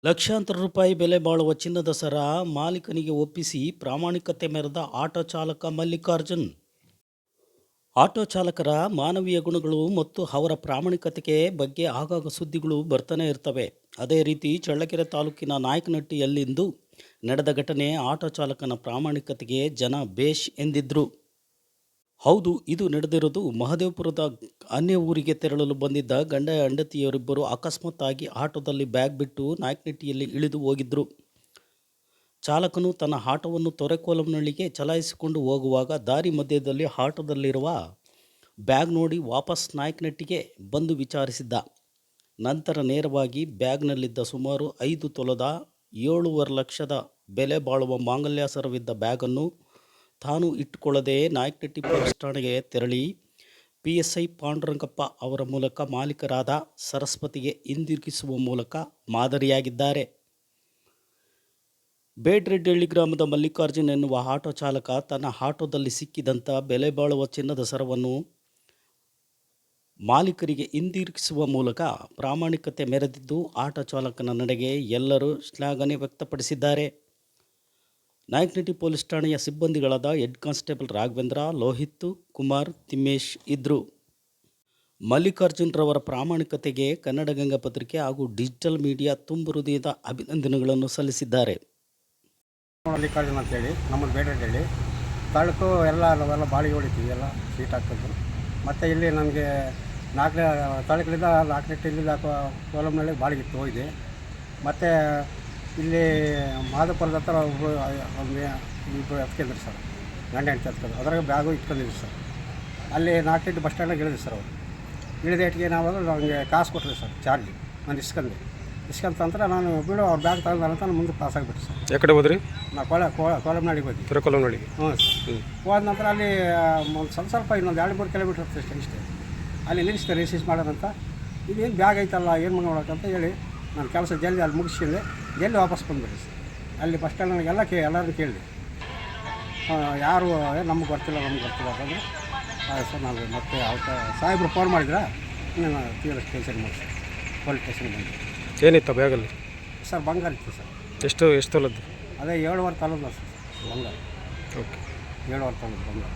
ಲಕ್ಷಾಂತರ ರೂಪಾಯಿ ಬೆಲೆ ಬಾಳುವ ಚಿನ್ನದ ಸರ ಮಾಲೀಕನಿಗೆ ಒಪ್ಪಿಸಿ ಪ್ರಾಮಾಣಿಕತೆ ಮೆರೆದ ಆಟೋ ಚಾಲಕ ಮಲ್ಲಿಕಾರ್ಜುನ್. ಆಟೋ ಚಾಲಕರ ಮಾನವೀಯ ಗುಣಗಳು ಮತ್ತು ಅವರ ಪ್ರಾಮಾಣಿಕತೆ ಬಗ್ಗೆ ಆಗಾಗ ಸುದ್ದಿಗಳು ಬರ್ತಾನೆ ಇರ್ತವೆ. ಅದೇ ರೀತಿ ಚಳ್ಳಕೆರೆ ತಾಲೂಕಿನ ನಾಯಕನಹಟ್ಟಿಯಲ್ಲಿಂದು ನಡೆದ ಘಟನೆ. ಆಟೋ ಚಾಲಕನ ಪ್ರಾಮಾಣಿಕತೆಗೆ ಜನ ಬೇಷ್ ಎಂದಿದ್ರು. ಹೌದು, ಇದು ನಡೆದಿರೋದು ಮಹದೇವಪುರದ ಅನ್ಯ ಊರಿಗೆ ತೆರಳಲು ಬಂದಿದ್ದ ಗಂಡ ಹೆಂಡತಿಯರಿಬ್ಬರು ಅಕಸ್ಮಾತ್ತಾಗಿ ಆಟೋದಲ್ಲಿ ಬ್ಯಾಗ್ ಬಿಟ್ಟು ನಾಯಕನಹಟ್ಟಿಯಲ್ಲಿ ಇಳಿದು ಹೋಗಿದ್ರು. ಚಾಲಕನು ತನ್ನ ಆಟೋವನ್ನು ತೊರೆಕೋಲಂನಹಳ್ಳಿಗೆ ಚಲಾಯಿಸಿಕೊಂಡು ಹೋಗುವಾಗ ದಾರಿ ಮಧ್ಯದಲ್ಲಿ ಆಟೋದಲ್ಲಿರುವ ಬ್ಯಾಗ್ ನೋಡಿ ವಾಪಸ್ ನಾಯಕನಹಟ್ಟಿಗೆ ಬಂದು ವಿಚಾರಿಸಿದ್ದ. ನಂತರ ನೇರವಾಗಿ ಬ್ಯಾಗ್ನಲ್ಲಿದ್ದ ಸುಮಾರು 5 ತೊಲದ 7.5 ಲಕ್ಷದ ಬೆಲೆ ಬಾಳುವ ಮಾಂಗಲ್ಯ ಸರವಿದ್ದ ಬ್ಯಾಗನ್ನು ತಾನು ಇಟ್ಟುಕೊಳ್ಳದೆ ನಾಯಕನಹಟ್ಟಿ ಪೊಲೀಸ್ ಠಾಣೆಗೆ ತೆರಳಿ PSI ಪಾಂಡುರಂಗಪ್ಪ ಅವರ ಮೂಲಕ ಮಾಲೀಕರಾದ ಸರಸ್ವತಿಗೆ ಹಿಂದಿರುಗಿಸುವ ಮೂಲಕ ಮಾದರಿಯಾಗಿದ್ದಾರೆ. ಬೇಡ್ರೆಡ್ಡಿಹಳ್ಳಿ ಗ್ರಾಮದ ಮಲ್ಲಿಕಾರ್ಜುನ್ ಎನ್ನುವ ಆಟೋ ಚಾಲಕ ತನ್ನ ಆಟೋದಲ್ಲಿ ಸಿಕ್ಕಿದಂಥ ಬೆಲೆ ಬಾಳುವ ಚಿನ್ನದ ಸರವನ್ನು ಮಾಲೀಕರಿಗೆ ಹಿಂದಿರುಗಿಸುವ ಮೂಲಕ ಪ್ರಾಮಾಣಿಕತೆ ಮೆರೆದಿದ್ದು, ಆಟೋ ಚಾಲಕನ ನಡೆಗೆ ಎಲ್ಲರೂ ಶ್ಲಾಘನೆ ವ್ಯಕ್ತಪಡಿಸಿದ್ದಾರೆ. ನಾಯಕನಹಟ್ಟಿ ಪೊಲೀಸ್ ಠಾಣೆಯ ಸಿಬ್ಬಂದಿಗಳಾದ ಹೆಡ್ ಕಾನ್ಸ್ಟೇಬಲ್ ರಾಘವೇಂದ್ರ, ಲೋಹಿತ್ ಕುಮಾರ್, ತಿಮ್ಮೇಶ್ ಇದ್ರು. ಮಲ್ಲಿಕಾರ್ಜುನ್ ರವರ ಪ್ರಾಮಾಣಿಕತೆಗೆ ಕನ್ನಡಗಂಗಾ ಪತ್ರಿಕೆ ಹಾಗೂ ಡಿಜಿಟಲ್ ಮೀಡಿಯಾ ತುಂಬ ಹೃದಯದ ಅಭಿನಂದನೆಗಳನ್ನು ಸಲ್ಲಿಸಿದ್ದಾರೆ. ಮಲ್ಲಿಕಾರ್ಜುನ್ ಅಂತೇಳಿ ನಮ್ಮದು ಬೇಡ್ರೆಡ್ಡಿಹಳ್ಳಿ ತಾಲೂಕು. ನಾವೆಲ್ಲ ಬಾಳಿಗೆ ಹೊಡಿತೀವಿ, ಎಲ್ಲ ಸೀಟ್ ಹಾಕ್ತಿದ್ರು. ಮತ್ತು ಇಲ್ಲಿ ನಮಗೆ ತಾಲೂಕಿನಿಂದ ನಾಲ್ಕನೆಟ್ಟಿಲ್ಲಿಂದ ಕೋಲಂನಲ್ಲಿ ಬಾಡಿಗಿತ್ತು ಹೋಗಿದೆ. ಮತ್ತು ಇಲ್ಲಿ ಮಾದಪುರದ ಹತ್ರ ಇಬ್ಬರು ಎತ್ಕೊಂಡಿದ್ರು ಸರ್, ಗಂಡ ಹೆಂಡತಿ ಎತ್ಕೊಂಡು. ಅದ್ರಾಗ ಬ್ಯಾಗು ಇಟ್ಕೊಂಡಿದ್ರು ಸರ್. ಅಲ್ಲಿ ನಾಲ್ಕನೆಟ್ಟಿ ಬಸ್ ಸ್ಟ್ಯಾಂಡಾಗ ಇಳಿದ್ವಿ ಸರ್. ಅವರು ಇಳಿದೇಟಿಗೆ ನಾವು ನಮಗೆ ಕಾಸು ಕೊಟ್ಟರು ಸರ್, ಚಾರ್ಜ್. ನಾನು ಇಸ್ಕೊಂತಂದ್ರೆ ನಾನು ಬಿಡು ಅವ್ರ ಬ್ಯಾಗ್ ತಗೊಂಡಂತ ನಾನು ಮುಂದೆ ಪಾಸ್ ಆಗಿಬಿಟ್ಟು ಸರ್. ಯಾಕಡೆ ಹೋದ್ರಿ? ನಾವು ಕೋಲಂನಳ್ಳಿಗೆ ಹೋದ್ವಿ. ತಿರುಕೋಲಂನಳ್ಳಿಗೆ? ಹ್ಞೂ ಸರ್. ಹೋದ ನಂತರ ಅಲ್ಲಿ ಒಂದು ಸ್ವಲ್ಪ ಇನ್ನೊಂದು 2-3 ಕಿಲೋಮೀಟ್ರ್ ಇರ್ತದೆ ಇಷ್ಟೇ. ಅಲ್ಲಿ ನಿಲ್ಲಿಸ್ತಾರೆ ರಿಸೀಸ್ ಮಾಡೋದಂತ. ಇದೇನು ಬ್ಯಾಗ್ ಐತಲ್ಲ, ಏನು ಮಾಡೋಕ್ಕಂತ ಹೇಳಿ ನಾನು ಕೆಲಸ ಜಲ್ದಿ ಅಲ್ಲಿ ಮುಗಿಸ್ಕೊಂಡೆ, ಜಲ್ದಿ ವಾಪಸ್ ಬಂದ್ಬಿಡಿ ಸರ್. ಅಲ್ಲಿ ಬಸ್ ಸ್ಟ್ಯಾಂಡ್ನಾಗ ಎಲ್ಲರೂ ಕೇಳಿದೆ, ಯಾರು ನಮ್ಗೆ ಗೊತ್ತಿಲ್ಲ ಅಂತಂದರೆ ಸರ್ ನಾವು ಮತ್ತೆ ಸಾಹೇಬ್ರು ಫೋನ್ ಮಾಡಿದ್ರೆ ನಾನು ತೀವ್ರ ಸ್ಟೇಷನ್ ಮಾಡಿ ಸರ್, ಪೊಲೀಸ್ ಸ್ಟೇಷನ್ ಬಂದು. ಏನಿತ್ತು ಬ್ಯಾಗಲ್ಲಿ? ಸರ್ ಬಂಗಾರ ಇತ್ತು ಸರ್. ಎಷ್ಟು ತೊಲದ್ದು? ಅದೇ 7.5 ತೊಲದ ಸರ್ ಬಂಗಾರ. ಓಕೆ, 7.5 ತೊಲದ ಬಂಗಾರ.